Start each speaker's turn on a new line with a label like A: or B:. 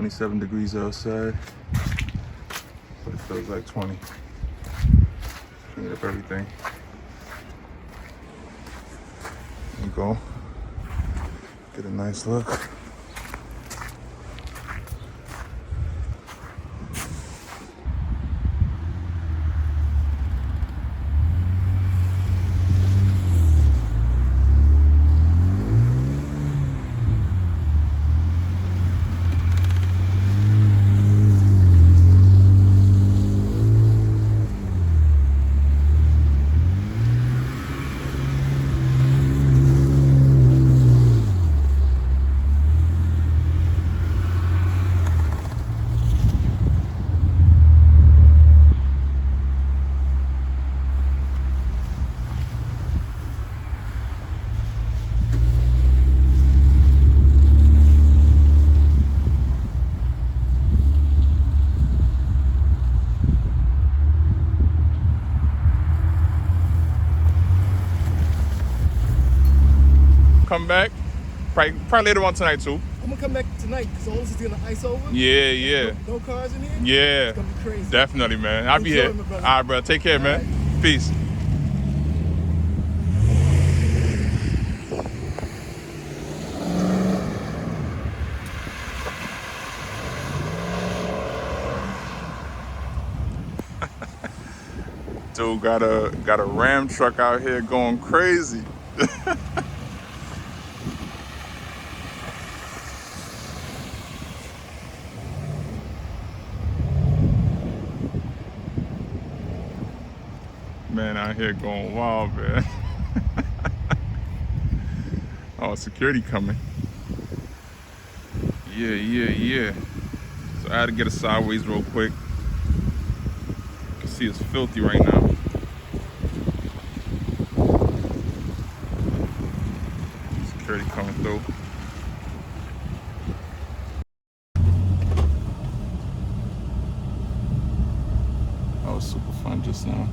A: 27 degrees outside, but it feels like 20. Clean up everything. There you go. Get a nice look. Come back, probably later on tonight too.
B: I'm gonna come back tonight because all this is gonna ice over.
A: Yeah.
B: No cars in here.
A: Yeah.
B: It's gonna be crazy.
A: Definitely, man. I'll be here. All right, bro. Take care, man. Right. Peace. Dude got a Ram truck out here going crazy. Man out here going wild, man. Oh, security coming. Yeah. So I had to get a sideways real quick. You can see it's filthy right now. Security coming through. That was super fun just now.